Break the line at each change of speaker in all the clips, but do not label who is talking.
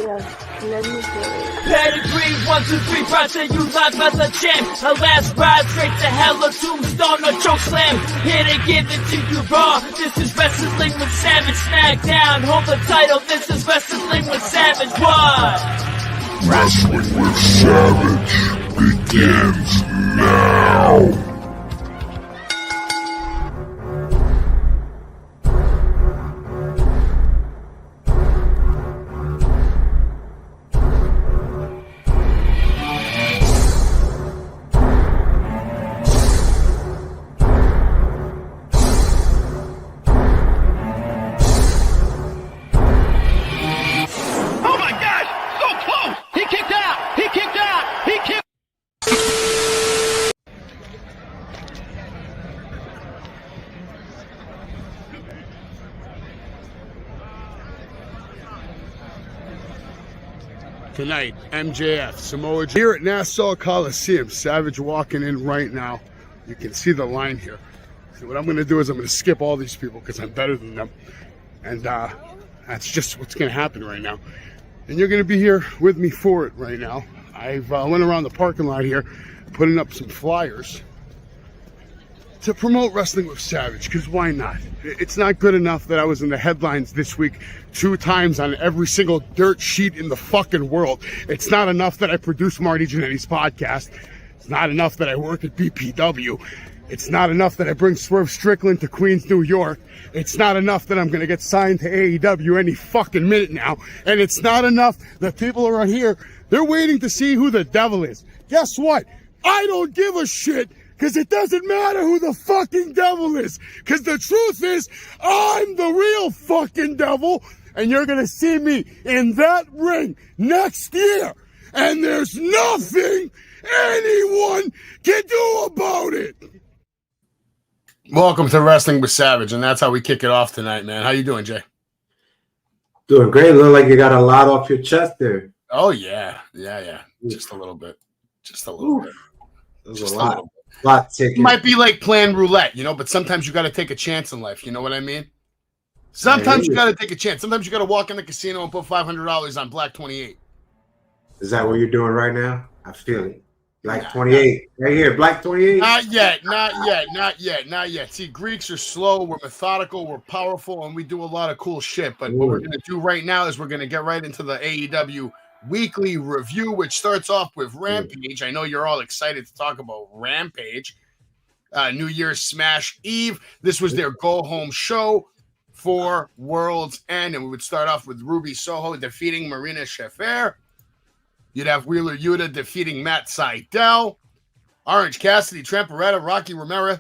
Yeah, let me hear it.
Pedigree, 1, 2, 3, project you live as a champ. A last ride straight to hell, a tombstone, a choke slam. Here to give it to you raw. This is Wrestling with Savage. Smackdown, hold the title. This is Wrestling with Savage. What?
Wrestling with Savage begins now.
Tonight, MJF, Samoa Joe. Here at Nassau Coliseum, Savage walking in right now. You can see the line here. So what I'm going to do is I'm going to skip all these people because I'm better than them. And that's just what's going to happen right now. And you're going to be here with me for it right now. I've went around the parking lot here, putting up some flyers to promote Wrestling with Savage, because why not? It's not good enough that I was in the headlines this week 2 times on every single dirt sheet in the fucking world. It's not enough that I produce Marty Jannetty's podcast. It's not enough that I work at BPW. It's not enough that I bring Swerve Strickland to Queens, New York. It's not enough that I'm going to get signed to AEW any fucking minute now. And it's not enough that people around here, they're waiting to see who the devil is. Guess what? I don't give a shit. Because it doesn't matter who the fucking devil is. Because the truth is, I'm the real fucking devil. And you're going to see me in that ring next year. And there's nothing anyone can do about it. Welcome to Wrestling with Savage. And that's how we kick it off tonight, man. How you doing, Jay?
Doing great. Look like you got a lot off your chest there.
Oh, yeah. Yeah. Just a little bit. Just a little bit.
There's a lot. It
might be like playing roulette, but sometimes you got to take a chance in life. You know what I mean? Sometimes you got to take a chance. Sometimes you got to walk in the casino and put $500 on Black 28.
Is that what you're doing right now? I feel it. Black 28. Right here, Black 28.
Not yet. See, Greeks are slow. We're methodical. We're powerful. And we do a lot of cool shit. But what we're going to do right now is we're going to get right into the AEW weekly review, which starts off with Rampage. I know you're all excited to talk about Rampage. New Year's Smash Eve. This was their go-home show for World's End, and we would start off with Ruby Soho defeating Marina Shafir. You'd have Wheeler Yuta defeating Matt Sydal. Orange Cassidy, Tramparetta, Rocky Romero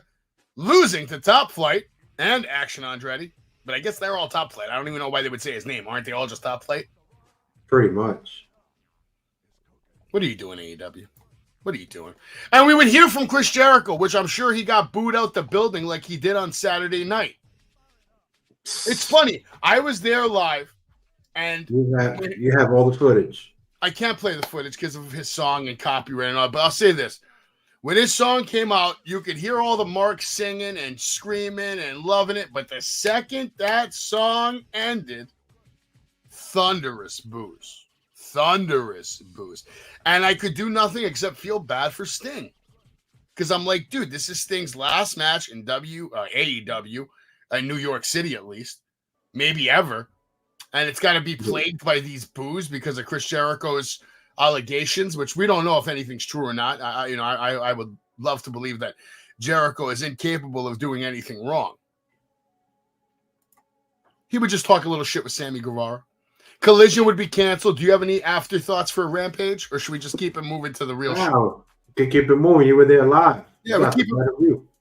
losing to Top Flight and Action Andretti. But I guess they're all Top Flight. I don't even know why they would say his name. Aren't they all just Top Flight?
Pretty much.
What are you doing, AEW? What are you doing? And we would hear from Chris Jericho, which I'm sure he got booed out the building like he did on Saturday night. It's funny. I was there live, and
you have all the footage.
I can't play the footage because of his song and copyright and all, but I'll say this. When his song came out, you could hear all the marks singing and screaming and loving it, but the second that song ended, thunderous boos. And I could do nothing except feel bad for Sting. Because I'm like, dude, this is Sting's last match in AEW, in New York City at least, maybe ever. And it's got to be plagued by these boos because of Chris Jericho's allegations, which we don't know if anything's true or not. I would love to believe that Jericho is incapable of doing anything wrong. He would just talk a little shit with Sammy Guevara. Collision would be canceled. Do you have any afterthoughts for Rampage, or should we just keep it moving to the real show?
We can keep it moving. You were there live.
Yeah,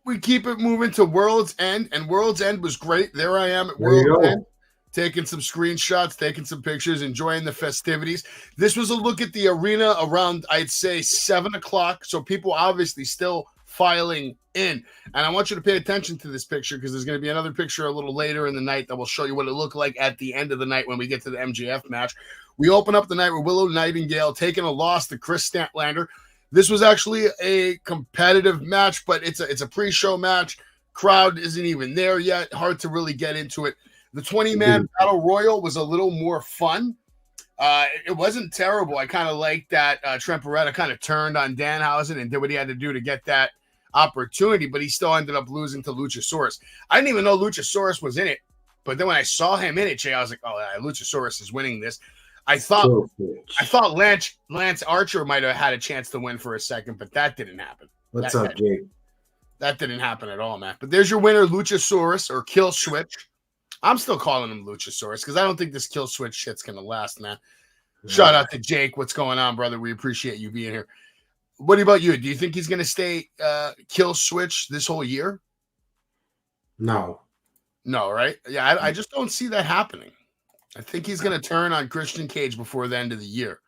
we keep it moving to World's End, and World's End was great. There I am at World's End, taking some screenshots, taking some pictures, enjoying the festivities. This was a look at the arena around, I'd say, 7 o'clock, so people obviously still filing in. And I want you to pay attention to this picture because there's going to be another picture a little later in the night that will show you what it looked like at the end of the night when we get to the MJF match. We open up the night with Willow Nightingale taking a loss to Chris Statlander. This was actually a competitive match, but it's a pre-show match. Crowd isn't even there yet. Hard to really get into it. The 20-man battle royal was a little more fun. It wasn't terrible. I kind of liked that Trent Beretta kind of turned on Danhausen and did what he had to do to get that opportunity, but he still ended up losing to Luchasaurus. I didn't even know Luchasaurus was in it, but then when I saw him in it, Jay, I was like, oh, Luchasaurus is winning this. I thought Lance Archer might have had a chance to win for a second, but that didn't happen.
What's up, Jake?
That didn't happen at all, man. But there's your winner, Luchasaurus or Kill Switch. I'm still calling him Luchasaurus because I don't think this Kill Switch shit's going to last, man. Shout out to Jake. What's going on, brother? We appreciate you being here. What about you? Do you think he's going to stay Kill Switch this whole year?
No,
right? Yeah, I just don't see that happening. I think he's going to turn on Christian Cage before the end of the year.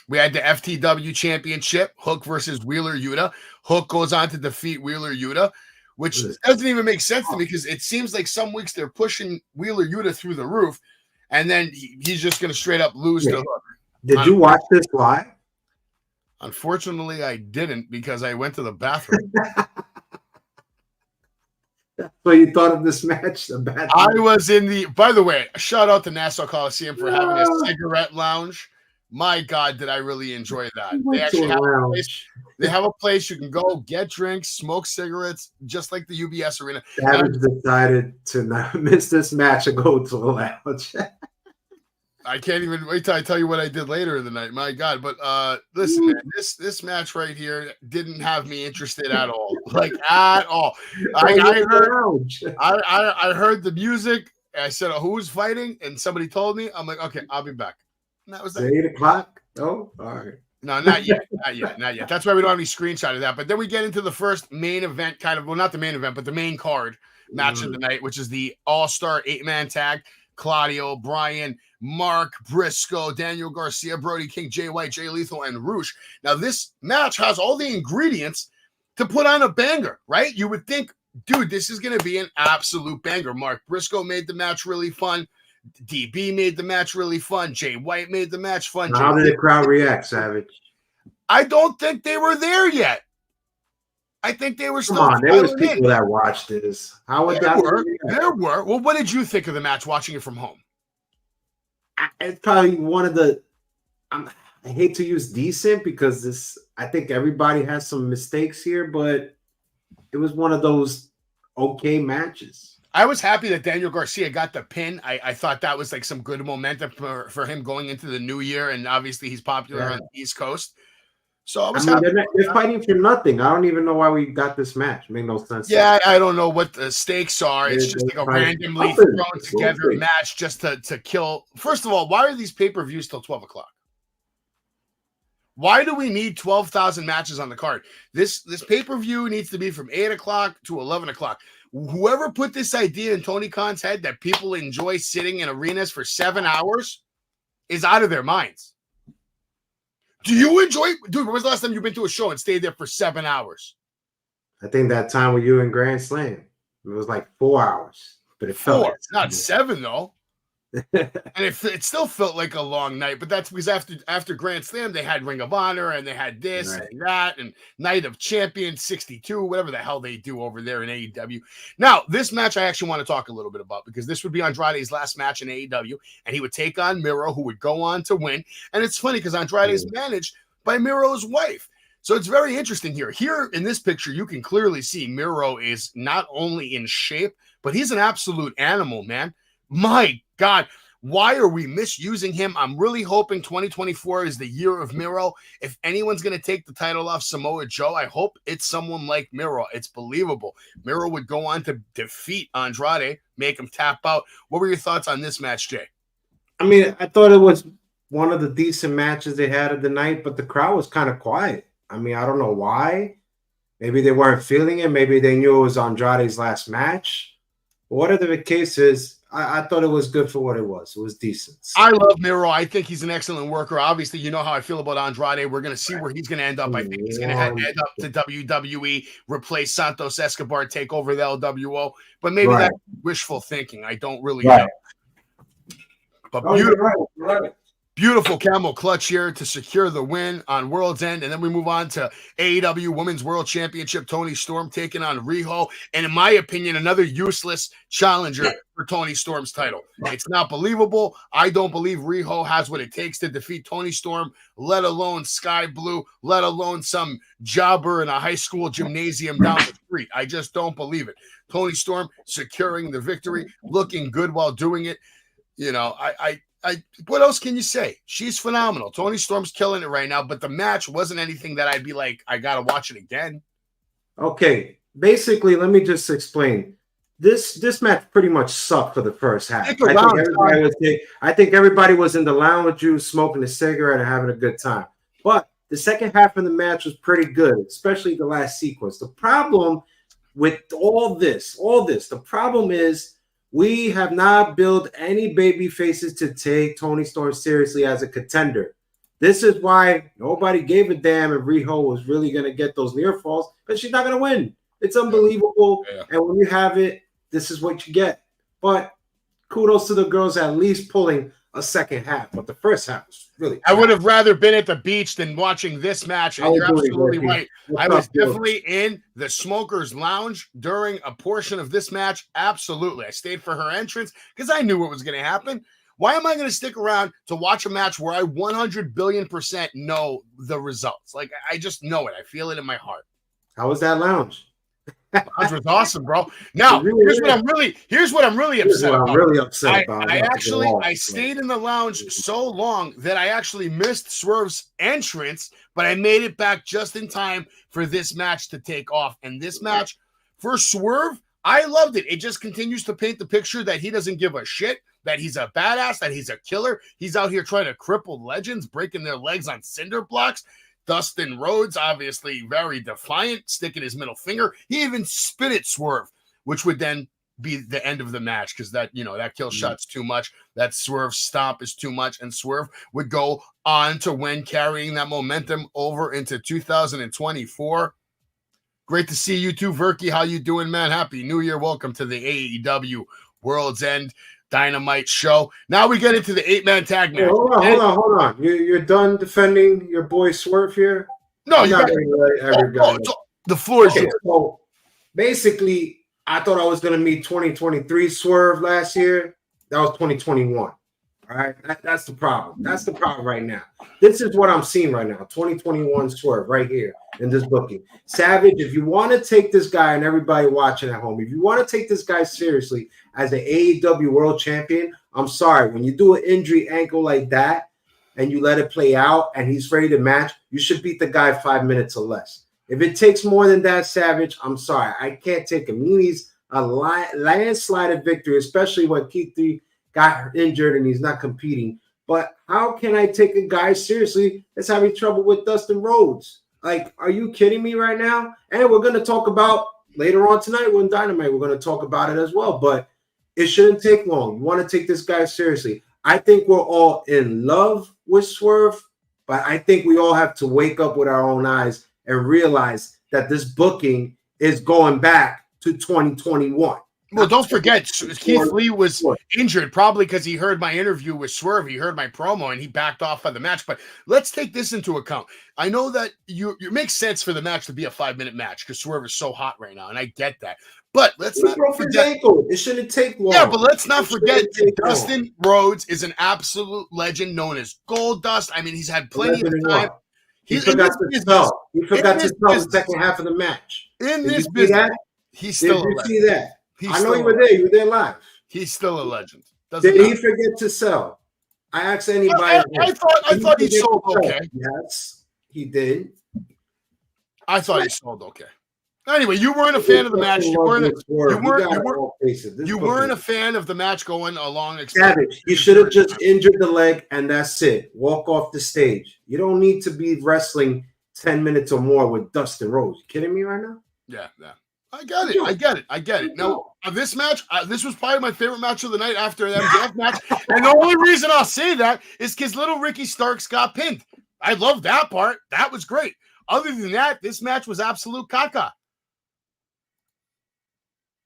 We had the FTW Championship, Hook versus Wheeler Yuta. Hook goes on to defeat Wheeler Yuta, which doesn't even make sense to me because it seems like some weeks they're pushing Wheeler Yuta through the roof, and then he's just going to straight up lose to Hook.
Did you watch this live?
Unfortunately, I didn't because I went to the bathroom.
So you thought of this match?
I was in the. By the way, shout out to Nassau Coliseum for having a cigarette lounge. My God, did I really enjoy that? They actually have a place. They have a place you can go get drinks, smoke cigarettes, just like the UBS Arena.
Savage decided to not miss this match and go to the lounge.
I can't even wait till I tell you what I did later in the night. My God. But listen, man, this match right here didn't have me interested at all. Like at all. I heard the music. I said, who's fighting? And somebody told me. I'm like, okay, I'll be back. And that was that.
8 o'clock? Oh, all right.
No, not yet. Not yet. That's why we don't have any screenshot of that. But then we get into the first main event, kind of, well, not the main event, but the main card match of the night, which is the All-Star 8-man tag. Claudio, Bryan, Mark, Briscoe, Daniel Garcia, Brody King, Jay White, Jay Lethal, and Roosh. Now, this match has all the ingredients to put on a banger, right? You would think, dude, this is going to be an absolute banger. Mark Briscoe made the match really fun. DB made the match really fun. Jay White made the match fun.
How did the crowd react, Savage?
I don't think they were there yet. I think they were still.
Come on, there was people that watched this. How would that work?
There were. Well, what did you think of the match watching it from home?
It's probably one of the. I hate to use decent because this. I think everybody has some mistakes here, but it was one of those okay matches.
I was happy that Daniel Garcia got the pin. I thought that was like some good momentum for him going into the new year, and obviously he's popular on the East Coast. So I was happy.
They're fighting for nothing. I don't even know why we got this match. It made no sense.
Yeah, I don't know what the stakes are. It's just like a randomly thrown together match just to kill. First of all, why are these pay-per-views till 12 o'clock? Why do we need 12,000 matches on the card? This pay-per-view needs to be from 8 o'clock to 11 o'clock. Whoever put this idea in Tony Khan's head that people enjoy sitting in arenas for 7 hours is out of their minds. Do you enjoy, dude? When was the last time you've been to a show and stayed there for 7 hours?
I think that time with you in Grand Slam, it was like 4 hours, but it felt like
not 7 though. And it still felt like a long night, but that's because after Grand Slam they had Ring of Honor and they had this and that and Night of Champions 62, whatever the hell they do over there in AEW. Now, this match I actually want to talk a little bit about because this would be Andrade's last match in AEW, and he would take on Miro, who would go on to win. And it's funny because Andrade is managed by Miro's wife. So it's very interesting here. Here in this picture, you can clearly see Miro is not only in shape, but he's an absolute animal, man. My God, why are we misusing him? I'm really hoping 2024 is the year of Miro. If anyone's going to take the title off Samoa Joe, I hope it's someone like Miro. It's believable. Miro would go on to defeat Andrade, make him tap out. What were your thoughts on this match, Jay?
I mean, I thought it was one of the decent matches they had of the night, but the crowd was kind of quiet. I mean, I don't know why. Maybe they weren't feeling it. Maybe they knew it was Andrade's last match. But whatever the case is, I thought it was good for what it was. It was decent.
I love Miro. I think he's an excellent worker. Obviously, you know how I feel about Andrade. We're going to see where he's going to end up. I think he's going to head up to WWE, replace Santos Escobar, take over the LWO. But maybe that's wishful thinking. I don't really know. But beautiful. Beautiful camel clutch here to secure the win on World's End. And then we move on to AEW Women's World Championship. Toni Storm taking on Riho. And in my opinion, another useless challenger for Toni Storm's title. It's not believable. I don't believe Riho has what it takes to defeat Toni Storm, let alone Sky Blue, let alone some jobber in a high school gymnasium down the street. I just don't believe it. Toni Storm securing the victory, looking good while doing it. You know, what else can you say? She's phenomenal. Toni Storm's killing it right now, but the match wasn't anything that I'd be like, I got to watch it again.
Okay. Basically, let me just explain. This match pretty much sucked for the first half. I think everybody was in the lounge with you, smoking a cigarette and having a good time. But the second half of the match was pretty good, especially the last sequence. The problem with all this, the problem is we have not built any baby faces to take Toni Storm seriously as a contender. This is why nobody gave a damn if Riho was really going to get those near falls, because she's not going to win. It's unbelievable. Yeah. And when you have it, this is what you get. But kudos to the girls at least pulling a second half. But the first half was really
I would have rather been at the beach than watching this match. And you're absolutely right. I was definitely in the Smokers Lounge during a portion of this match. Absolutely. I stayed for her entrance because I knew what was going to happen. Why am I going to stick around to watch a match where I 100 billion% know the results? Like, I just know it. I feel it in my heart.
How was that lounge?
Lounge was awesome, bro. Now, here's what I'm really upset about. I stayed in the lounge so long that I actually missed Swerve's entrance, but I made it back just in time for this match to take off. And this match for Swerve, I loved it. It just continues to paint the picture that he doesn't give a shit, that he's a badass, that he's a killer. He's out here trying to cripple legends, breaking their legs on cinder blocks. Dustin Rhodes, obviously very defiant, sticking his middle finger. He even spit at Swerve, which would then be the end of the match because that kill shot's too much. That Swerve stomp is too much. And Swerve would go on to win, carrying that momentum over into 2024. Great to see you too, Verky. How you doing, man? Happy New Year. Welcome to the AEW World's End Dynamite show. Now we get into the 8-man tag match.
Hold on. You're done defending your boy Swerve here?
No, the floor is yours.
So basically, I thought I was going to meet 2023 Swerve last year. That was 2021. All right, that's the problem. That's the problem right now. This is what I'm seeing right now. 2021 Swerve right here in this booking. Savage, if you want to take this guy, and everybody watching at home, if you want to take this guy seriously as an AEW World Champion, I'm sorry. When you do an injury ankle like that and you let it play out and he's ready to match, you should beat the guy 5 minutes or less. If it takes more than that, Savage, I'm sorry. I can't take him. He needs a landslide victory, especially when Keith got injured and he's not competing. But how can I take a guy seriously that's having trouble with Dustin Rhodes? Like, are you kidding me right now? And we're going to talk about later on tonight when Dynamite, we're going to talk about it as well. But it shouldn't take long. You want to take this guy seriously. I think we're all in love with Swerve, but I think we all have to wake up with our own eyes and realize that this booking is going back to 2021.
Well, don't forget, Keith Lee was injured probably because he heard my interview with Swerve. He heard my promo and he backed off of the match. But let's take this into account. I know that it makes sense for the match to be a 5-minute match because Swerve is so hot right now, and I get that. But let's not forget.
It shouldn't take long.
Yeah, but let's not forget Dustin Rhodes is an absolute legend known as Gold Dust. I mean, he's had plenty of time.
He forgot to sell. He forgot to sell the second half of the match.
In this business, he's still a legend.
Did you see that? I know you were there. You were there live.
He's still a legend.
Did he forget to sell? I asked anybody.
I thought he sold okay.
Yes, he did.
I thought he sold okay. Anyway, you weren't a fan of the match. You weren't a fan of the match going along.
Savage, you should have just injured the leg and that's it. Walk off the stage. You don't need to be wrestling 10 minutes or more with Dustin Rhodes. You kidding me right now?
Yeah. I get it. Now, this match, this was probably my favorite match of the night after the MJF match. And the only reason I'll say that is because little Ricky Starks got pinned. I love that part. That was great. Other than that, this match was absolute caca.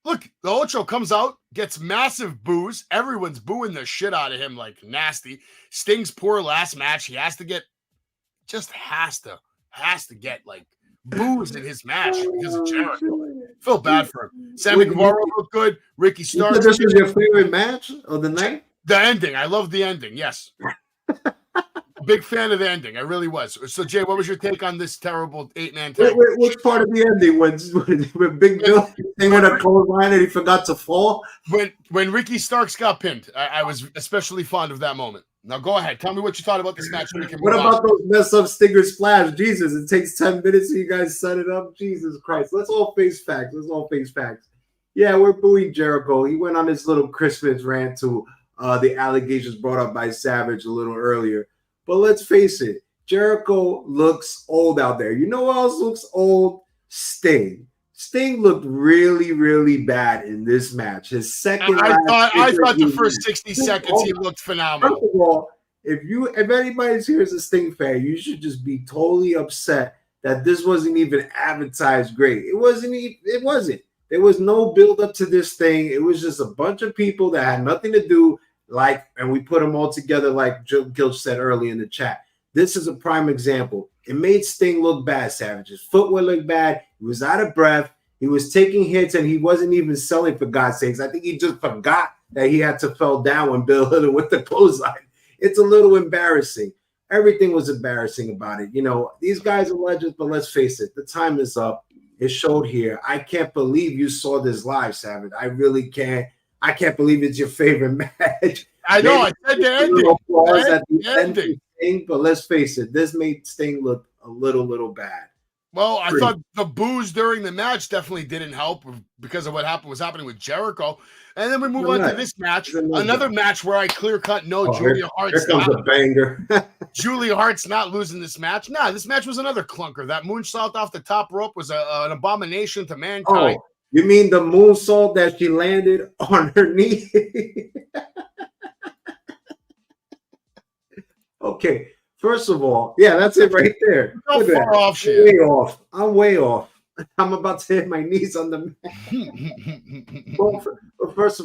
Look, the Ocho comes out, gets massive boos. Everyone's booing the shit out of him like nasty. Sting's poor last match. He has to get, has to get like boos in his match because of Jericho. Feel bad for him. Sammy Guevara looked good. Ricky Starks.
This was your favorite match of the night?
The ending. I love the ending. Yes. Big fan of the ending. I really was. So, Jay, what was your take on this terrible 8-man tag?
Which part of the ending? When Big Bill they went a clothesline and he forgot to fall?
When Ricky Starks got pinned, I was especially fond of that moment. Now, go ahead. Tell me what you thought about this match.
What about those mess up Stinger splash? Jesus, it takes 10 minutes so you guys set it up. Jesus Christ. Let's all face facts. Yeah, we're booing Jericho. He went on this little Christmas rant to the allegations brought up by Savage a little earlier. But let's face it, Jericho looks old out there. You know who else looks old? Sting. Sting looked really, really bad in this match. His second.
I thought the first 60 seconds he looked phenomenal.
First of all, if anybody's here as a Sting fan, you should just be totally upset that this wasn't even advertised great. It wasn't. There was no build up to this thing. It was just a bunch of people that had nothing to do. And we put them all together, like Gil said early in the chat. This is a prime example. It made Sting look bad, Savage. His footwear looked bad. He was out of breath. He was taking hits, and he wasn't even selling, for God's sakes. I think he just forgot that he had to fell down when Bill hit him with the clothesline. It's a little embarrassing. Everything was embarrassing about it. You know, these guys are legends, but let's face it. The time is up. It showed here. I can't believe you saw this live, Savage. I really can't. I can't believe it's your favorite match.
I know. I said the
ending. But let's face it, this made Sting look a little bad.
Well, I thought the boos during the match definitely didn't help because of what was happening with Jericho. And then we move on to this match, another match where I clear-cut know Julia Hart's
here comes a banger.
Julia Hart's not losing this match. Nah, this match was another clunker. That moonsault off the top rope was an abomination to mankind.
Oh, you mean the moonsault that she landed on her knee? Okay, first of all, yeah, that's it right there.
How far off she
is. I'm way off. I'm about to hit my knees on the mat. Well, first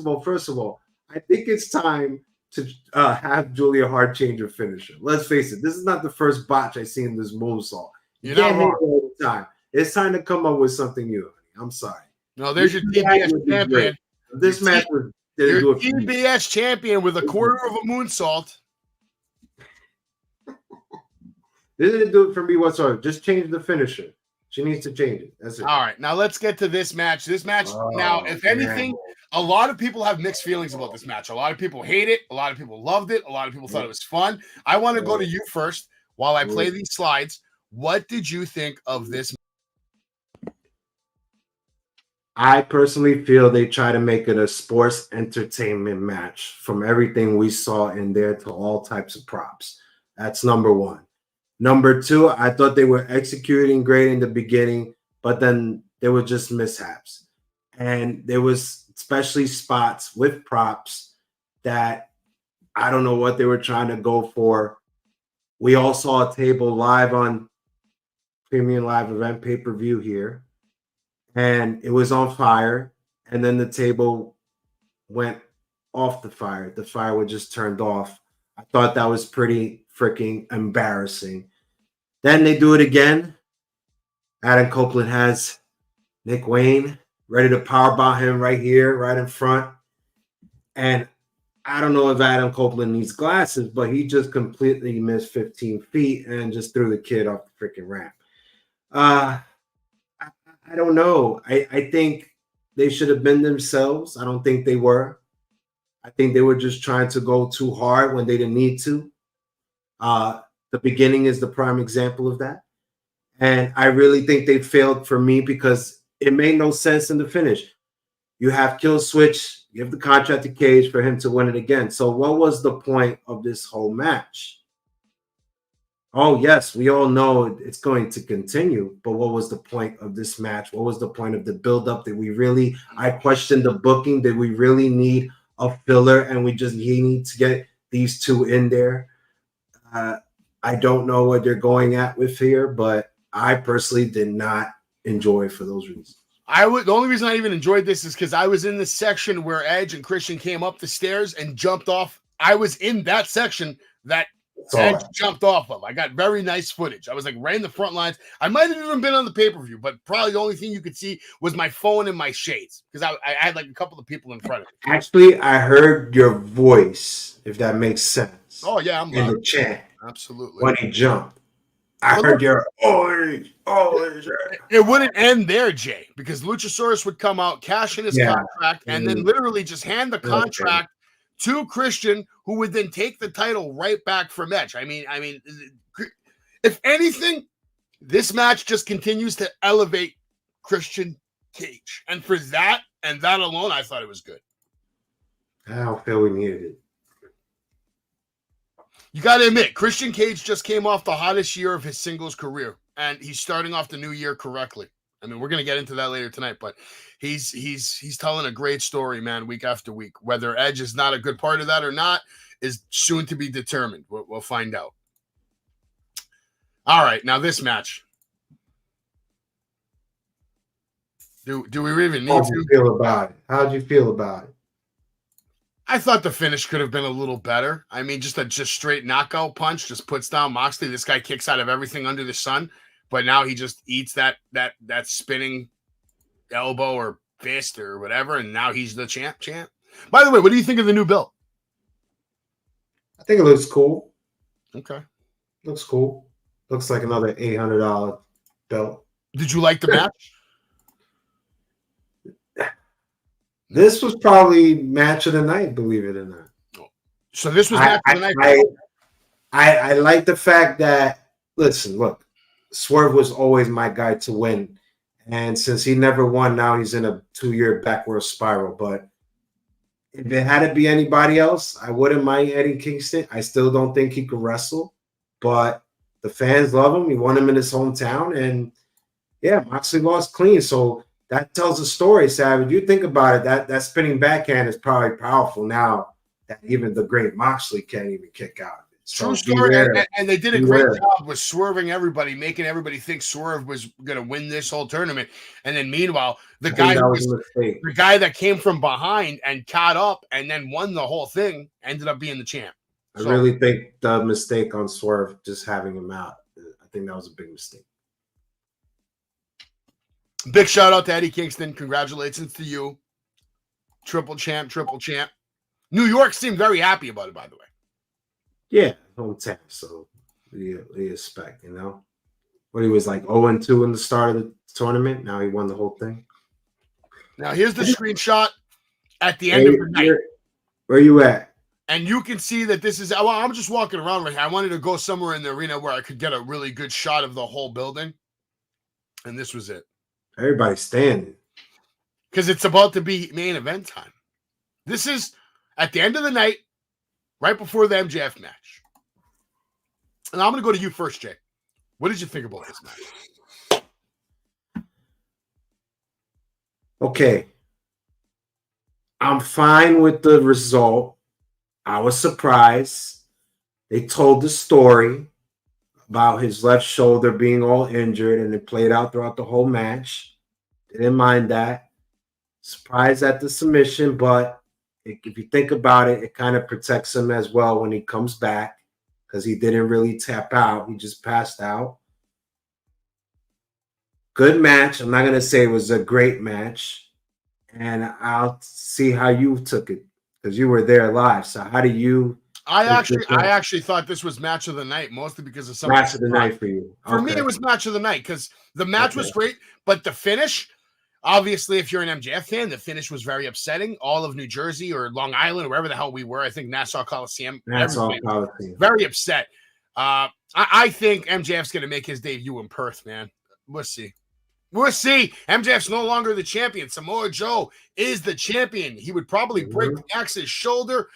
of all, I think it's time to have Julia Hart change her finisher. Let's face it, this is not the first botch I see in this moonsault.
You're not wrong.
All the time. It's time to come up with something new. I'm sorry.
No, there's your TBS champion.
This match was
your TBS champion with a quarter of a moonsault.
This didn't do it for me whatsoever. Just change the finisher. She needs to change it. That's it.
All right. Now let's get to this match. Now, if anything, a lot of people have mixed feelings about this match. A lot of people hate it. A lot of people loved it. A lot of people thought it was fun. I want to go to you first while I play these slides. What did you think of this?
I personally feel they try to make it a sports entertainment match from everything we saw in there to all types of props. That's number one. Number two, I thought they were executing great in the beginning, but then there were just mishaps. And there was especially spots with props that I don't know what they were trying to go for. We all saw a table live on Premium Live Event pay-per-view here, and it was on fire, and then the table went off the fire. The fire was just turned off. I thought that was pretty freaking embarrassing. Then they do it again. Adam Copeland has Nick Wayne ready to powerbomb him right here, right in front. And I don't know if Adam Copeland needs glasses, but he just completely missed 15 feet and just threw the kid off the freaking ramp. I don't know. I think they should have been themselves. I don't think they were. I think they were just trying to go too hard when they didn't need to. The beginning is the prime example of that. And I really think they failed for me because it made no sense in the finish. You have Kill Switch, give the contract to Cage for him to win it again. So what was the point of this whole match? Oh, yes, we all know it's going to continue, but what was the point of this match? What was the point of the buildup? I questioned the booking. Did we really need a filler and we need to get these two in there? I don't know what they're going at with here, but I personally did not enjoy it for those reasons.
The only reason I even enjoyed this is because I was in the section where Edge and Christian came up the stairs and jumped off. I was in that section that Edge jumped off of. I got very nice footage. I was like right in the front lines. I might have even been on the pay-per-view, but probably the only thing you could see was my phone and my shades because I had like a couple of people in front of me.
Actually, I heard your voice, if that makes sense.
Oh, yeah, I'm
in
loud.
the chat.
Absolutely.
When he jumped. I heard your
It wouldn't end there, Jay, because Luchasaurus would come out, cash in his contract, and then literally just hand the contract to Christian, who would then take the title right back from Edge. I mean, if anything, this match just continues to elevate Christian Cage. And for that and that alone, I thought it was good.
I don't feel we needed it.
You got to admit, Christian Cage just came off the hottest year of his singles career, and he's starting off the new year correctly. I mean, we're going to get into that later tonight, but he's telling a great story, man, week after week. Whether Edge is not a good part of that or not is soon to be determined. We'll find out. All right, now this match. Do we even need to?
How'd you feel about it? How'd you feel about it?
I thought the finish could have been a little better. I mean, just a straight knockout punch just puts down Moxley. This guy kicks out of everything under the sun, but now he just eats that spinning elbow or fist or whatever, and now he's the champ. By the way, what do you think of the new belt?
I think it looks cool.
Okay.
Looks cool. Looks like another $800 belt.
Did you like the match?
This was probably match of the night, believe it or not.
So this was match of the night.
I like the fact that, look, Swerve was always my guy to win. And since he never won, now he's in a 2-year backward spiral. But if it had to be anybody else, I wouldn't mind Eddie Kingston. I still don't think he could wrestle. But the fans love him. He won him in his hometown. And, yeah, Moxley lost clean. So that tells a story, Savage. You think about it, that spinning backhand is probably powerful now that even the great Moxley can't even kick out of it. So
true story, and they did a great job with swerving everybody, making everybody think Swerve was going to win this whole tournament. And then meanwhile, the guy that came from behind and caught up and then won the whole thing ended up being the champ.
I really think the mistake on Swerve just having him out, I think that was a big mistake.
Big shout out to Eddie Kingston. Congratulations to you. Triple champ. New York seemed very happy about it, by the way.
Yeah, hometown. So we expect, What he was like 0-2 in the start of the tournament. Now he won the whole thing.
Now here's the screenshot at the end of the night.
Where you at?
And you can see that this is, I'm just walking around right here. I wanted to go somewhere in the arena where I could get a really good shot of the whole building. And this was it.
Everybody's standing.
Because it's about to be main event time. This is at the end of the night, right before the MJF match. And I'm going to go to you first, Jay. What did you think about this match?
Okay. I'm fine with the result. I was surprised. They told the story about his left shoulder being all injured, and it played out throughout the whole match. Didn't mind that. Surprised at the submission, but if you think about it, it kind of protects him as well when he comes back because he didn't really tap out. He just passed out. Good match. I'm not going to say it was a great match, and I'll see how you took it because you were there live. So how do you...
I actually thought this was match of the night, mostly because of something.
Match of the night for you.
For me, it was match of the night because the match was great, but the finish, obviously, if you're an MJF fan, the finish was very upsetting. All of New Jersey or Long Island, or wherever the hell we were, I think Nassau Coliseum. Very upset. I think MJF's going to make his debut in Perth, man. We'll see. MJF's no longer the champion. Samoa Joe is the champion. He would probably break Max's shoulder.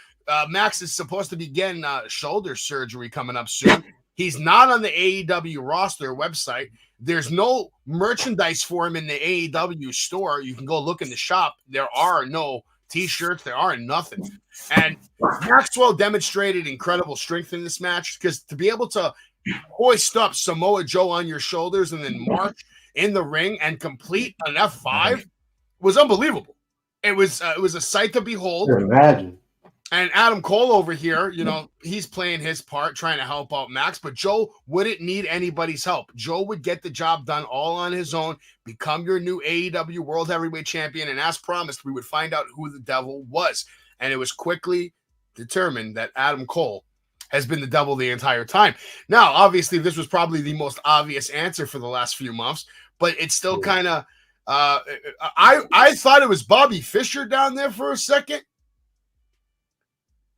Max is supposed to be getting shoulder surgery coming up soon. He's not on the AEW roster website. There's no merchandise for him in the AEW store. You can go look in the shop. There are no T-shirts. There are nothing. And Maxwell demonstrated incredible strength in this match because to be able to hoist up Samoa Joe on your shoulders and then march in the ring and complete an F5 was unbelievable. It was a sight to behold.
Imagine.
And Adam Cole over here, he's playing his part, trying to help out Max, but Joe wouldn't need anybody's help. Joe would get the job done all on his own, become your new AEW World Heavyweight Champion, and as promised, we would find out who the devil was. And it was quickly determined that Adam Cole has been the devil the entire time. Now, obviously, this was probably the most obvious answer for the last few months, but it's still kind of I thought it was Bobby Fischer down there for a second.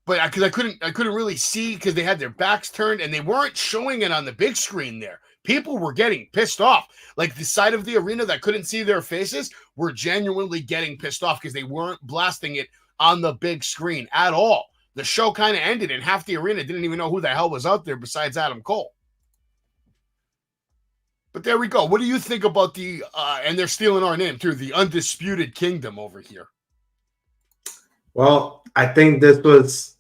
But because I couldn't really see because they had their backs turned and they weren't showing it on the big screen there. People were getting pissed off. Like the side of the arena that couldn't see their faces were genuinely getting pissed off because they weren't blasting it on the big screen at all. The show kind of ended and half the arena didn't even know who the hell was out there besides Adam Cole. But there we go. What do you think about the, and they're stealing our name too, the Undisputed Kingdom over here?
Well, I think this was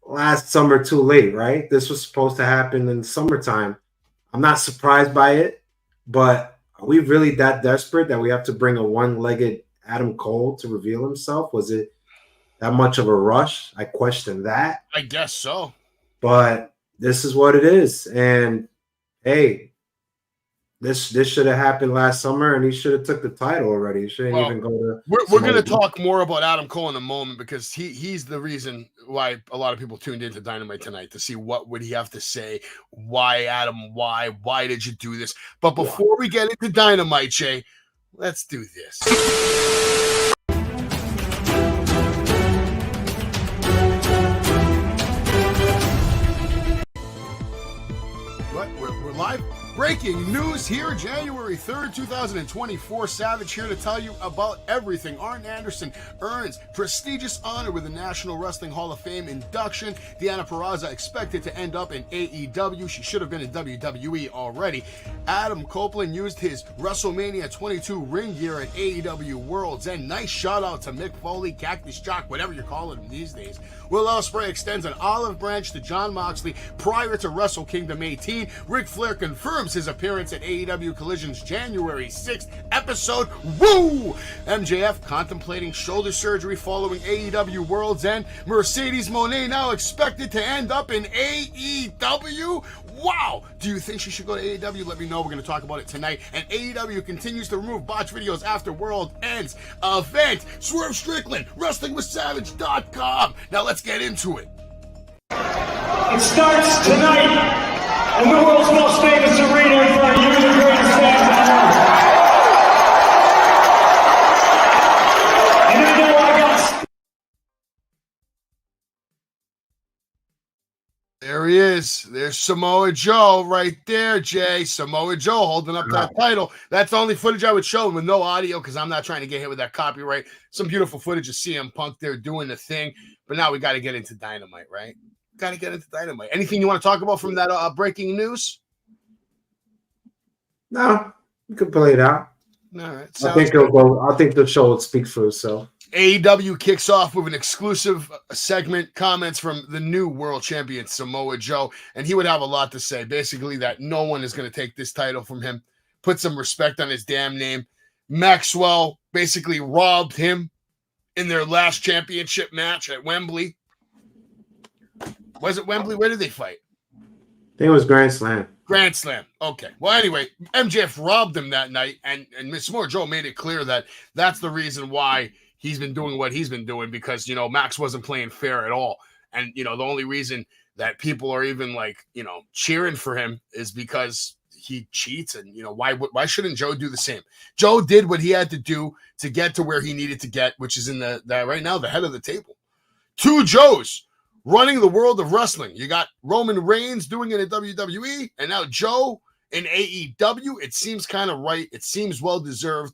last summer too late, right? This was supposed to happen in the summertime. I'm not surprised by it, but are we really that desperate that we have to bring a one-legged Adam Cole to reveal himself? Was it that much of a rush? I question that.
I guess so.
But this is what it is. And hey, this should have happened last summer, and he should have took the title already. He shouldn't even go to.
We're going to talk more about Adam Cole in a moment because he's the reason why a lot of people tuned into Dynamite tonight to see what would he have to say. Why, Adam? Why did you do this? But before we get into Dynamite, Jay, let's do this. What? We're live? Breaking news here, January 3rd, 2024. Savage here to tell you about everything. Arn Anderson earns prestigious honor with the National Wrestling Hall of Fame induction. Deonna Purrazzo expected to end up in AEW. She should have been in WWE already. Adam Copeland used his WrestleMania 22 ring gear at AEW Worlds. And nice shout out to Mick Foley, Cactus Jock, whatever you're calling him these days. Will Ospreay extends an olive branch to Jon Moxley prior to Wrestle Kingdom 18. Ric Flair confirms his appearance at AEW Collision's January 6th episode. Woo! MJF contemplating shoulder surgery following AEW World's End. Mercedes Moné now expected to end up in AEW. Wow! Do you think she should go to AEW? Let me know. We're going to talk about it tonight. And AEW continues to remove botch videos after World Ends event. Swerve Strickland, wrestlingwithsavage.com. Now let's get into it.
It starts tonight in the world's most famous arena in front of you, the greatest fans on earth. And I know I got...
There he is. There's Samoa Joe right there, Jay. Samoa Joe holding up that title. That's the only footage I would show with no audio because I'm not trying to get hit with that copyright. Some beautiful footage of CM Punk there doing the thing. But now we got to get into Dynamite, right? Got to get into Dynamite. Anything you want to talk about from that breaking news?
No, you can play it out.
All right.
I think it'll go. I think the show will speak for itself.
AEW kicks off with an exclusive segment, comments from the new world champion, Samoa Joe, and he would have a lot to say. Basically, that no one is going to take this title from him. Put some respect on his damn name. Maxwell basically robbed him in their last championship match at Wembley. Was it Wembley? Where did they fight?
I think it was Grand Slam.
Grand Slam. Okay. Well, anyway, MJF robbed him that night, and Samoa Joe made it clear that that's the reason why he's been doing what he's been doing because, Max wasn't playing fair at all. And, the only reason that people are even cheering for him is because he cheats. And, why shouldn't Joe do the same? Joe did what he had to do to get to where he needed to get, which is in the right now, the head of the table. Two Joes running the world of wrestling. You got Roman Reigns doing it in WWE, and now Joe in AEW. It seems kind of right. It seems well-deserved.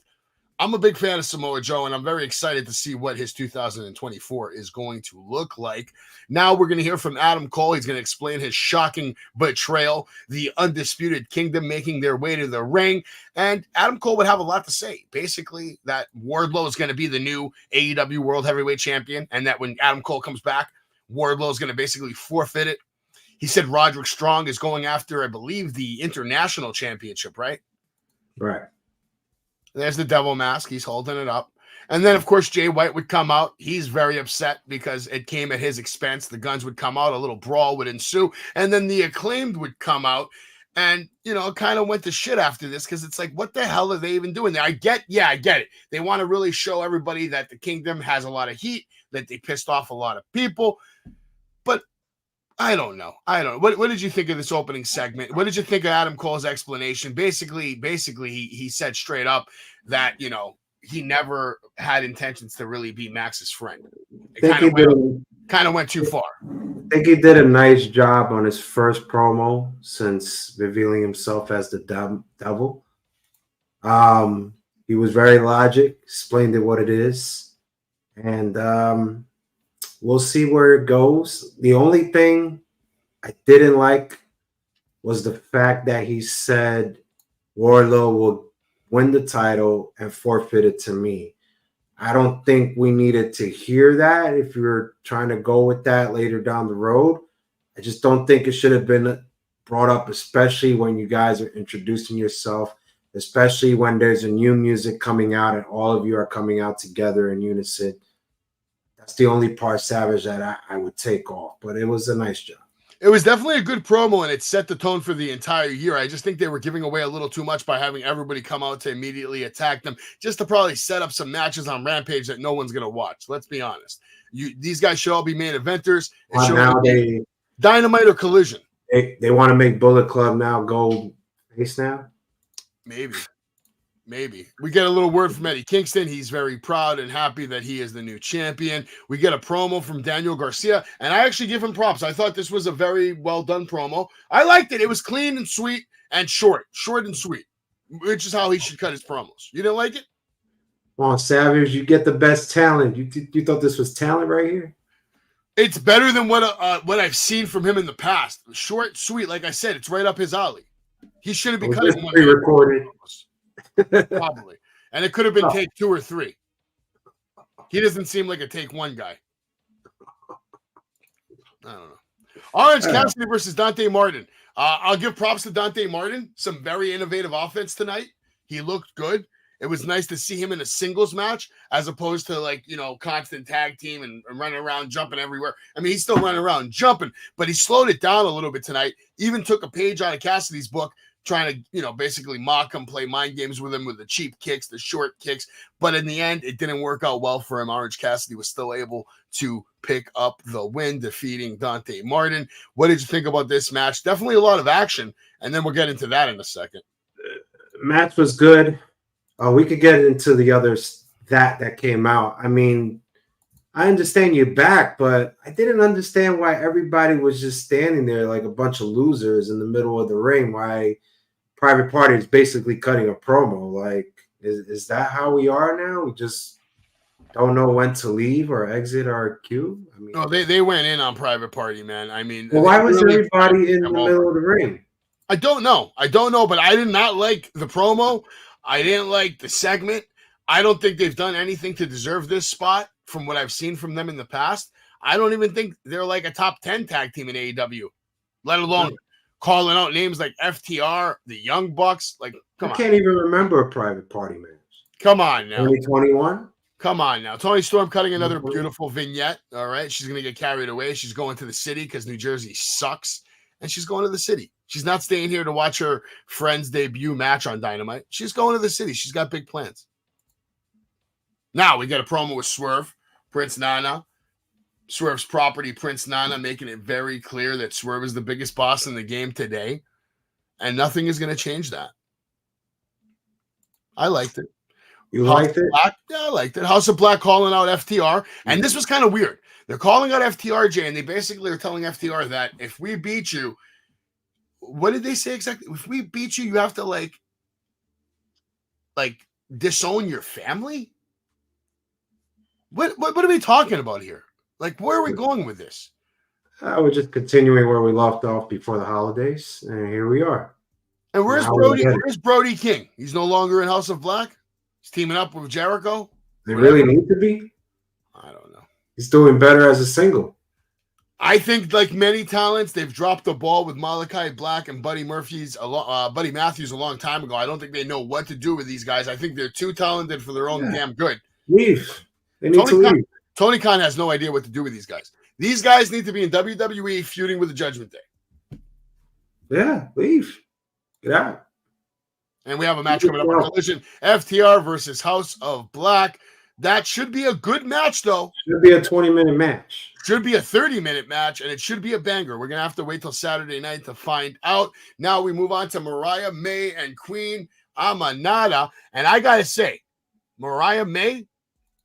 I'm a big fan of Samoa Joe, and I'm very excited to see what his 2024 is going to look like. Now we're going to hear from Adam Cole. He's going to explain his shocking betrayal, the Undisputed Kingdom making their way to the ring, and Adam Cole would have a lot to say. Basically, that Wardlow is going to be the new AEW World Heavyweight Champion, and that when Adam Cole comes back, Wardlow is going to basically forfeit it. He said Roderick Strong is going after, I believe, the International Championship, right?
Right.
There's the devil mask. He's holding it up. And then, of course, Jay White would come out. He's very upset because it came at his expense. The guns would come out. A little brawl would ensue. And then the Acclaimed would come out. And, you know, it kind of went to shit after this because it's like, what the hell are they even doing there? I get it. They want to really show everybody that the Kingdom has a lot of heat, that they pissed off a lot of people. But I don't know. What did you think of this opening segment? What did you think of Adam Cole's explanation? Basically, he said straight up that, you know, he never had intentions to really be Max's friend. It kind of went too far.
I think he did a nice job on his first promo since revealing himself as the devil. He was very logic, explained it what it is, and we'll see where it goes. The only thing I didn't like was the fact that he said Wardlow will win the title and forfeit it to me. I don't think we needed to hear that if you're trying to go with that later down the road. I just don't think it should have been brought up, especially when you guys are introducing yourself, especially when there's a new music coming out and all of you are coming out together in unison. That's the only part, Savage, that I would take off. But it was a nice job.
It was definitely a good promo, and it set the tone for the entire year. I just think they were giving away a little too much by having everybody come out to immediately attack them, just to probably set up some matches on Rampage that no one's going to watch. Let's be honest. These guys should all be main eventers.
Now they
Dynamite or Collision.
They want to make Bullet Club now go face now?
Maybe. We get a little word from Eddie Kingston. He's very proud and happy that he is the new champion. We get a promo from Daniel Garcia, and I actually give him props. I thought this was a very well-done promo. I liked it. It was clean and sweet and short and sweet, which is how he should cut his promos. You didn't like it?
Come on, Savage, you get the best talent. You thought this was talent right here?
It's better than what I've seen from him in the past. Short, sweet, like I said, it's right up his alley. He shouldn't be cutting one.
Pre-recorded.
Probably. And it could have been take 2 or 3. He doesn't seem like a take 1 guy. I don't know. Orange Cassidy versus Dante Martin. I'll give props to Dante Martin. Some very innovative offense tonight. He looked good. It was nice to see him in a singles match as opposed to, like, you know, constant tag team and running around, jumping everywhere. I mean, he's still running around, jumping, but he slowed it down a little bit tonight. Even took a page out of Cassidy's book, trying to, you know, basically mock him, play mind games with him with the cheap kicks, the short kicks. But in the end, it didn't work out well for him. Orange Cassidy was still able to pick up the win, defeating Dante Martin. What did you think about this match? Definitely a lot of action, and then we'll get into that in a second.
Match was good. We could get into the others that came out. I mean, I understand you're back, but I didn't understand why everybody was just standing there like a bunch of losers in the middle of the ring. Why Private Party is basically cutting a promo. Like, is that how we are now? We just don't know when to leave or exit our queue? I mean,
no, they went in on Private Party, man. I mean,
well, why was everybody in the middle of the ring?
I don't know, but I did not like the promo. I didn't like the segment. I don't think they've done anything to deserve this spot from what I've seen from them in the past. I don't even think they're like a top 10 tag team in AEW, let alone calling out names like FTR, the Young Bucks. Like, come on.
I can't even remember a Private Party match.
Come on now.
2021?
Come on now. Toni Storm cutting another beautiful vignette. All right. She's going to get carried away. She's going to the city because New Jersey sucks. And she's going to the city. She's not staying here to watch her friend's debut match on Dynamite. She's going to the city. She's got big plans. Now we get a promo with Swerve, Prince Nana. Swerve's property, Prince Nana, making it very clear that Swerve is the biggest boss in the game today. And nothing is going to change that. I liked it.
You liked it?
Black, yeah, I liked it. House of Black calling out FTR. And this was kind of weird. They're calling out FTR, Jay, and they basically are telling FTR that if we beat you, what did they say exactly? If we beat you, you have to like disown your family? What are we talking about here? Like, where are we going with this?
We're just continuing where we left off before the holidays, and here we are.
And where's Brody? Where's Brody King? He's no longer in House of Black. He's teaming up with Jericho.
They really need to be.
I don't know.
He's doing better as a single.
I think, like many talents, they've dropped the ball with Malachi Black and Buddy Matthews a long time ago. I don't think they know what to do with these guys. I think they're too talented for their own damn good.
Leave. They need to leave.
Tony Khan has no idea what to do with these guys. These guys need to be in WWE feuding with the Judgment Day.
Yeah, leave. Get out.
And we have a match coming up on Collision. FTR versus House of Black. That should be a good match, though.
Should be a 20-minute match.
Should be a 30-minute match, and it should be a banger. We're going to have to wait till Saturday night to find out. Now we move on to Mariah May and Queen Amanada. And I got to say, Mariah May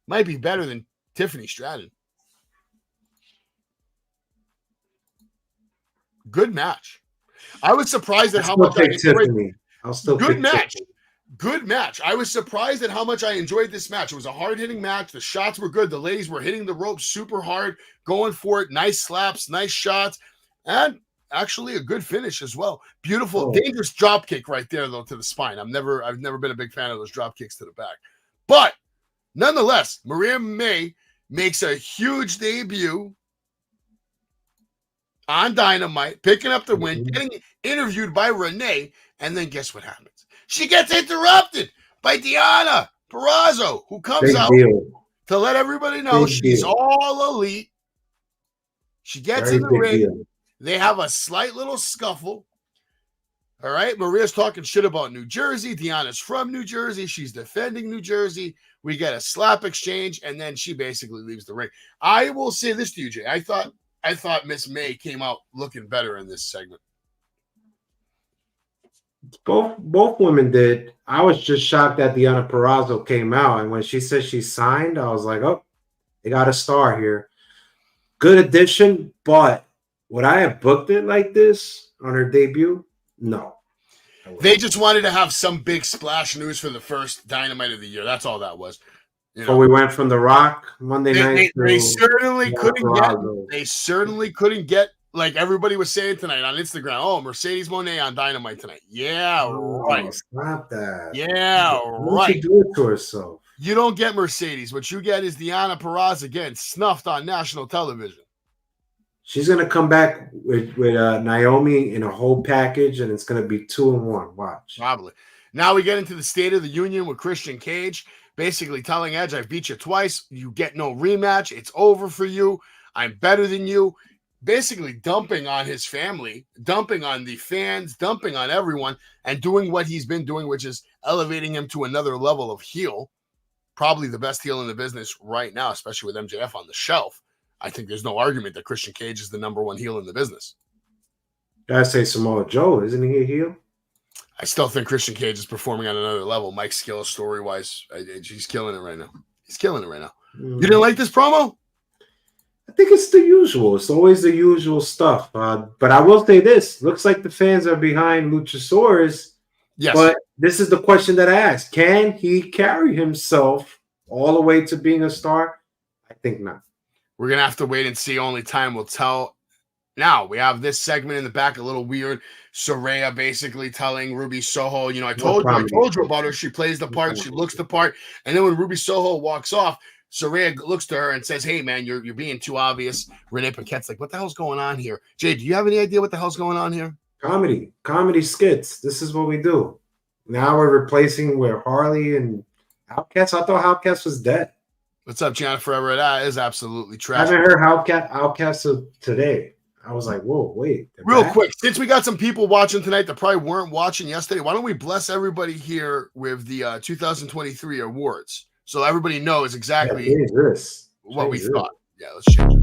might be better than Tiffany Stratton. Good match. I was surprised at how much I enjoyed it.
I'll still
good match. Tiffany. Good match. I was surprised at how much I enjoyed this match. It was a hard-hitting match. The shots were good. The ladies were hitting the ropes super hard, going for it. Nice slaps, nice shots, and actually a good finish as well. Beautiful, dangerous drop kick right there, though, to the spine. I've never been a big fan of those drop kicks to the back. But nonetheless, Mariah May makes a huge debut on Dynamite, picking up the win, getting interviewed by Renee, and then guess what happens? She gets interrupted by Deonna Purrazzo, who comes out to let everybody know she's all elite. She gets in the ring. They have a slight little scuffle. All right. Maria's talking shit about New Jersey. Deonna's from New Jersey. She's defending New Jersey. We get a slap exchange, and then she basically leaves the ring. I will say this to you, Jay. I thought Miss May came out looking better in this segment.
Both women did. I was just shocked that Deonna Purrazzo came out, and when she said she signed, I was like, "Oh, they got a star here." Good addition, but would I have booked it like this on her debut? No.
They just wanted to have some big splash news for the first Dynamite of the year. That's all that was.
So we went from The Rock Monday night.
They certainly couldn't get. They certainly couldn't get. Like everybody was saying tonight on Instagram, oh, Mercedes Moné on Dynamite tonight. Yeah, right.
Stop that.
Yeah, right.
She do it to herself.
You don't get Mercedes. What you get is Deonna Purrazzo again, snuffed on national television.
She's gonna come back with Naomi in a whole package, and it's gonna be 2-in-1. Watch.
Probably. Now we get into the State of the Union with Christian Cage, basically telling Edge, "I've beat you twice. You get no rematch. It's over for you. I'm better than you." Basically dumping on his family, dumping on the fans, dumping on everyone, and doing what he's been doing, which is elevating him to another level of heel. Probably the best heel in the business right now, especially with MJF on the shelf. I think there's no argument that Christian Cage is the number one heel in the business.
Gotta say Samoa Joe, isn't he a heel?
I still think Christian Cage is performing on another level. Mike Skill, story-wise, he's killing it right now. He's killing it right now. You didn't like this promo?
I think it's the usual. It's always the usual stuff. But I will say this. Looks like the fans are behind Luchasaurus.
Yes.
But this is the question that I asked. Can he carry himself all the way to being a star? I think not.
We're going to have to wait and see. Only time will tell. Now, we have this segment in the back, a little weird. Saraya basically telling Ruby Soho, I told you about her. She plays the part. She looks the part. And then when Ruby Soho walks off, Saraya looks to her and says, "Hey, man, you're being too obvious." Renee Paquette's like, "What the hell's going on here?" Jay, do you have any idea what the hell's going on here?
Comedy skits. This is what we do. Now we're replacing with Harley and Outcast. I thought Outcast was dead.
What's up, Jennifer Everett? That is absolutely trash.
I haven't heard Outcast today. I was like, whoa, wait.
Real quick, since we got some people watching tonight that probably weren't watching yesterday, why don't we bless everybody here with the 2023 awards? So everybody knows exactly what we thought. Yeah, let's change it.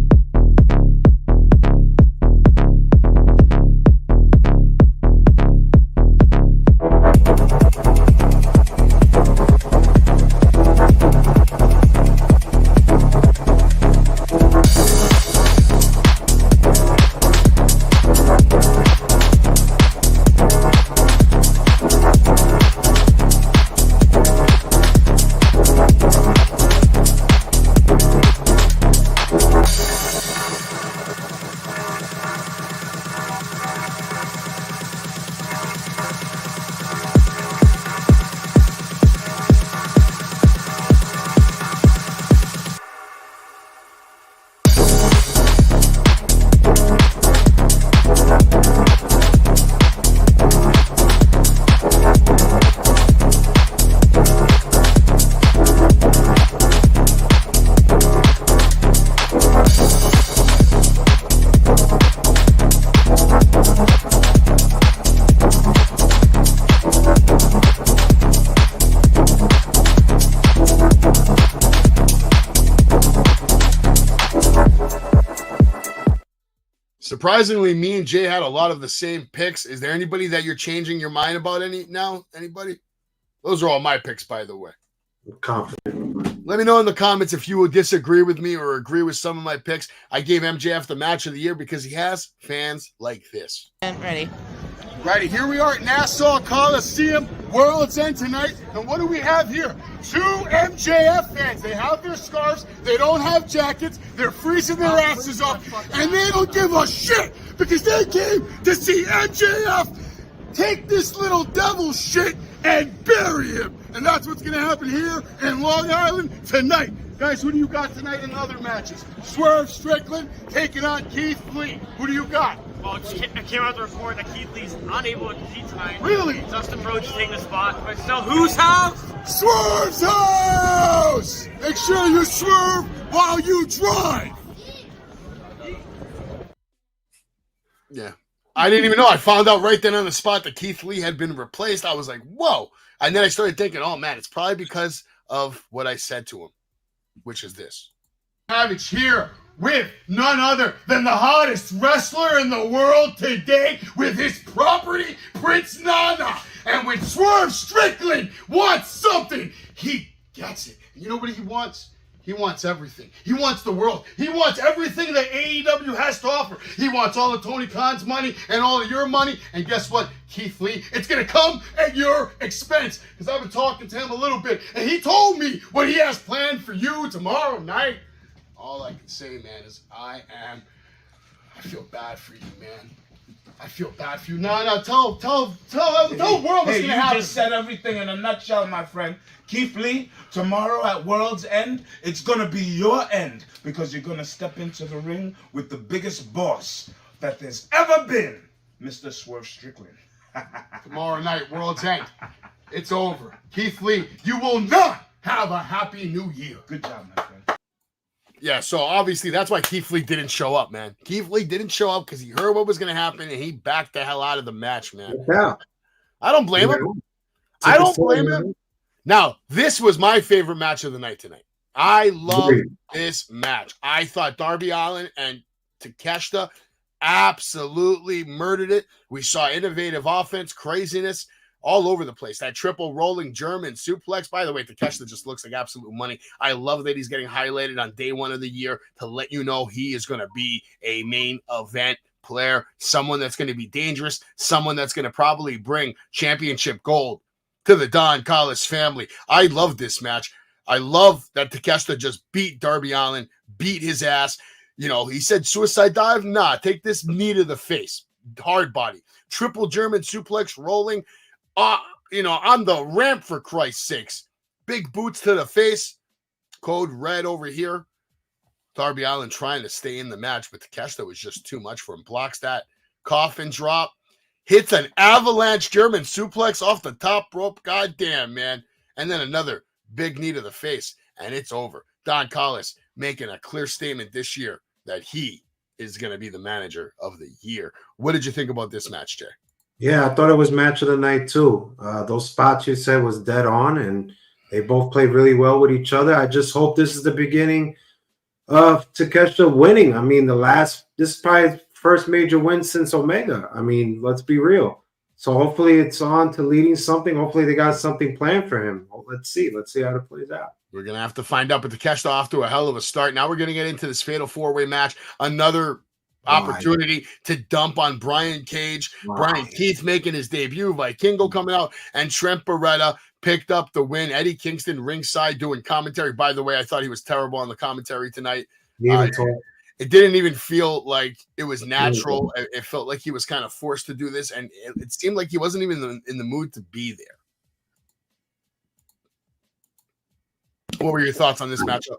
Surprisingly, me and Jay had a lot of the same picks. Is there anybody that you're changing your mind about now? Anybody? Those are all my picks, by the way.
I'm confident.
Let me know in the comments if you would disagree with me or agree with some of my picks. I gave MJF the match of the year because he has fans like this.
I'm ready.
Righty, here we are at Nassau Coliseum, World's End tonight. And what do we have here? 2 MJF fans. They have their scarves. They don't have jackets. They're freezing their asses off. And they don't give a shit because they came to see MJF take this little devil shit and bury him. And that's what's going to happen here in Long Island tonight. Guys, who do you got tonight in other matches? Swerve Strickland taking on Keith Lee. Who do you got?
Well, it came out the report that Keith Lee's unable to compete tonight.
Really?
Dustin Rhodes is taking the spot. But still, whose house?
Swerve's house! Make sure you swerve while you drive. Yeah. I didn't even know. I found out right then on the spot that Keith Lee had been replaced. I was like, whoa. And then I started thinking, oh, man, it's probably because of what I said to him, which is this. Savage here with none other than the hottest wrestler in the world today with his property, Prince Nana. And when Swerve Strickland wants something, he gets it. You know what he wants? He wants everything. He wants the world. He wants everything that AEW has to offer. He wants all of Tony Khan's money and all of your money. And guess what, Keith Lee? It's going to come at your expense. Because I've been talking to him a little bit. And he told me what he has planned for you tomorrow night. All I can say, man, is I feel bad for you, man. I feel bad for you. No, tell the world what's going to happen.
You just said everything in a nutshell, my friend. Keith Lee, tomorrow at World's End, it's going to be your end because you're going to step into the ring with the biggest boss that there's ever been, Mr. Swerve Strickland.
Tomorrow night, World's End. It's over. Keith Lee, you will not have a happy new year.
Good job, my friend.
Yeah, so obviously that's why Keith Lee didn't show up, man. Keith Lee didn't show up because he heard what was going to happen and he backed the hell out of the match, man.
Yeah.
I don't blame him. I don't blame him. Now, this was my favorite match of the night tonight. I love this match. I thought Darby Allin and Takeshita absolutely murdered it. We saw innovative offense, craziness all over the place. That triple rolling German suplex. By the way, Takeshita just looks like absolute money. I love that he's getting highlighted on day one of the year to let you know he is going to be a main event player, someone that's going to be dangerous, someone that's going to probably bring championship gold to the Don Callis family. I love this match. I love that Takeshita just beat Darby Allin, beat his ass. You know, he said suicide dive. Nah, take this knee to the face. Hard body. Triple German suplex rolling. On the ramp, for Christ's sakes. Big boots to the face. Code red over here. Darby Allin trying to stay in the match, but Takeshita was just too much for him. Blocks that coffin drop. Hits an avalanche German suplex off the top rope. Goddamn, man. And then another big knee to the face, and it's over. Don Callis making a clear statement this year that he is going to be the manager of the year. What did you think about this match, Jay?
Yeah, I thought it was match of the night too. Those spots you said was dead on, and they both played really well with each other. I just hope this is the beginning of Takeshita winning. I mean, this is probably his first major win since Omega. I mean, let's be real. So hopefully it's on to leading something. Hopefully they got something planned for him. Let's see how it plays out.
We're going to have to find out, but Takeshita off to a hell of a start. Now we're going to get into this fatal four-way match. Another opportunity to dump on Brian Cage. Brian Keith making his debut. Vikingo coming out. And Trent Beretta picked up the win. Eddie Kingston ringside doing commentary. By the way, I thought he was terrible on the commentary tonight. It didn't even feel like it was natural. It felt like he was kind of forced to do this, and it seemed like he wasn't even in the mood to be there. What were your thoughts on this matchup?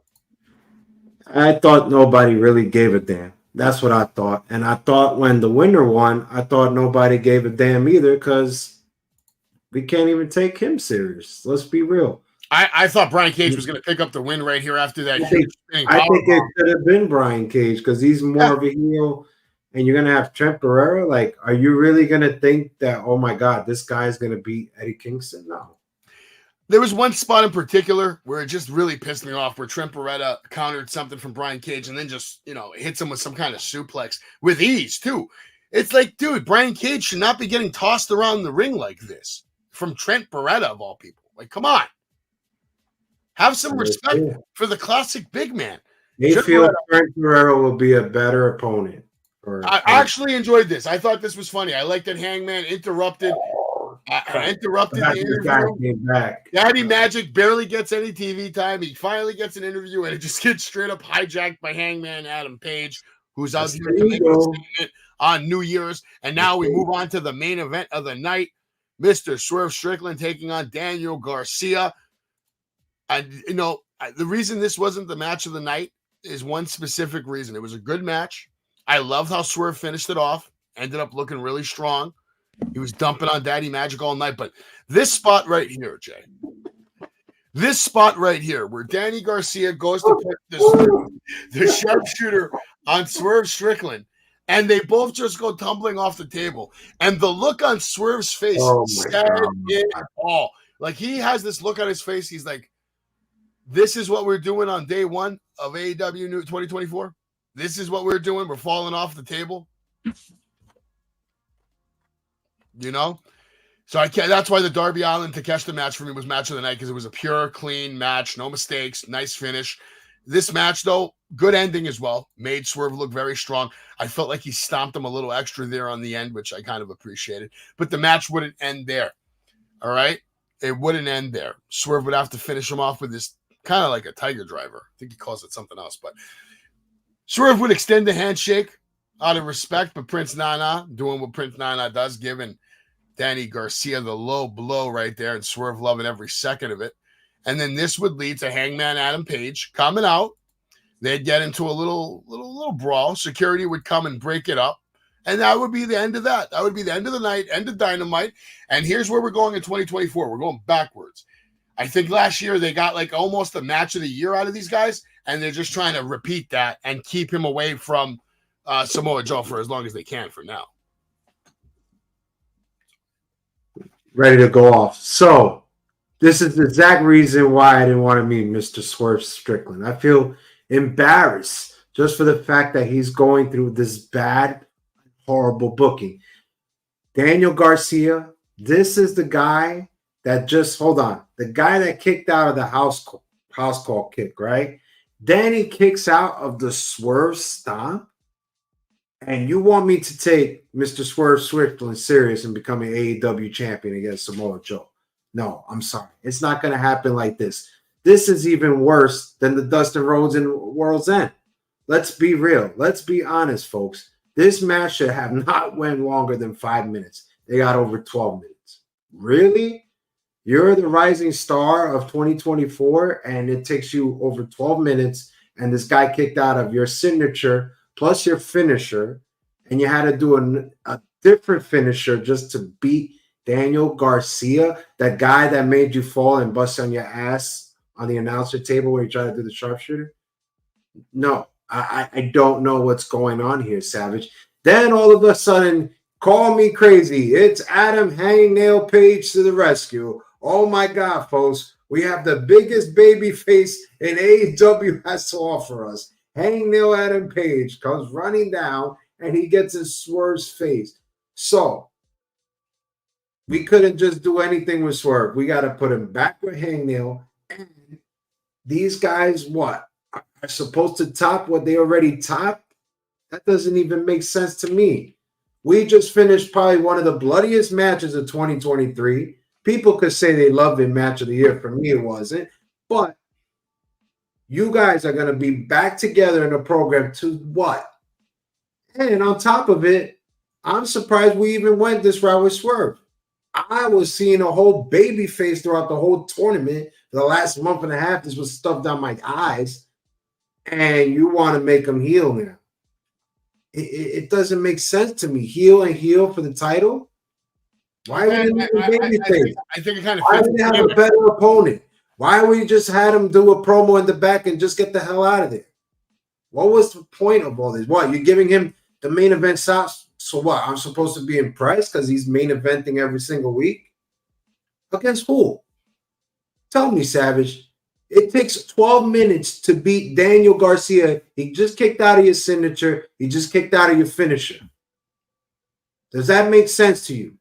I thought nobody really gave a damn. That's what I thought. And I thought when the winner won, I thought nobody gave a damn either because we can't even take him serious. Let's be real.
I thought Brian Cage was going to pick up the win right here after that.
I think it should have been Brian Cage because he's more of a heel. And you're going to have Trent Barrera. Like, are you really going to think that, oh, my God, this guy is going to beat Eddie Kingston? No.
There was one spot in particular where it just really pissed me off, where Trent Beretta countered something from Brian Cage and then just, hits him with some kind of suplex with ease, too. It's like, dude, Brian Cage should not be getting tossed around the ring like this from Trent Beretta, of all people. Like, come on. Have some respect for the classic big man.
They feel Trent Beretta will be a better opponent.
I actually enjoyed this. I thought this was funny. I liked that Hangman interrupted the interview. Daddy Magic barely gets any TV time. He finally gets an interview, and it just gets straight up hijacked by Hangman Adam Page, who's out here to make a statement on New Year's. And now we move on to the main event of the night. Mr. Swerve Strickland taking on Daniel Garcia. And, the reason this wasn't the match of the night is one specific reason. It was a good match. I loved how Swerve finished it off. Ended up looking really strong. He was dumping on Daddy Magic all night. But this spot right here, Jay, this spot right here where Danny Garcia goes to put the sharpshooter on Swerve Strickland, and they both just go tumbling off the table. And the look on Swerve's face said it all. Like, he has this look on his face. He's like, this is what we're doing on day one of AEW 2024. This is what we're doing. We're falling off the table. So I can't. That's why the Darby Allin Takeshita match for me was match of the night, because it was a pure, clean match, no mistakes, nice finish. This match, though, good ending as well. Made Swerve look very strong. I felt like he stomped him a little extra there on the end, which I kind of appreciated. But the match wouldn't end there. All right, it wouldn't end there. Swerve would have to finish him off with this kind of like a tiger driver. I think he calls it something else, but Swerve would extend the handshake out of respect, but Prince Nana doing what Prince Nana does, giving Danny Garcia the low blow right there, and Swerve loving every second of it. And then this would lead to Hangman Adam Page coming out. They'd get into a little brawl. Security would come and break it up, and that would be the end of that. That would be the end of the night, end of Dynamite. And here's where we're going in 2024. We're going backwards. I think last year they got like almost a match of the year out of these guys, and they're just trying to repeat that and keep him away from Samoa Joe for as long as they can for now.
Ready to go off. So this is the exact reason why I didn't want to meet Mr. Swerve Strickland. I feel embarrassed just for the fact that he's going through this bad, horrible booking. Daniel Garcia, this is the guy that the guy that kicked out of the house call kick, right? Danny kicks out of the Swerve stomp. And you want me to take Mr. Swerve Strickland serious and become an AEW champion against Samoa Joe? No, I'm sorry. It's not going to happen like this. This is even worse than the Dustin Rhodes and World's End. Let's be real. Let's be honest, folks. This match should have not went longer than 5 minutes. They got over 12 minutes. Really? You're the rising star of 2024, and it takes you over 12 minutes, and this guy kicked out of your signature plus your finisher, and you had to do a different finisher just to beat Daniel Garcia, that guy that made you fall and bust on your ass on the announcer table where you try to do the sharpshooter? No, I don't know what's going on here, Savage. Then all of a sudden, call me crazy. It's Adam Hangnail Page to the rescue. Oh my God, folks. We have the biggest baby face in AEW has to offer us. Hangnail Adam Page comes running down, and he gets in Swerve's face. So we couldn't just do anything with Swerve. We got to put him back with Hangnail. And these guys, what? Are supposed to top what they already topped? That doesn't even make sense to me. We just finished probably one of the bloodiest matches of 2023. People could say they loved it, match of the year. For me, it wasn't. But you guys are going to be back together in a program to what? And on top of it, I'm surprised we even went this route with Swerve. I was seeing a whole baby face throughout the whole tournament for the last month and a half. This was stuffed down my eyes. And you want to make him heel now. It doesn't make sense to me. Heel and heel for the title? Why would you baby face?
I think it kind of
Why would they have a better opponent? Why would you just had him do a promo in the back and just get the hell out of there? What was the point of all this? What, you're giving him the main event stops? So what? I'm supposed to be impressed because he's main eventing every single week? Against who? Tell me, Savage. It takes 12 minutes to beat Daniel Garcia. He just kicked out of your signature. He just kicked out of your finisher. Does that make sense to you?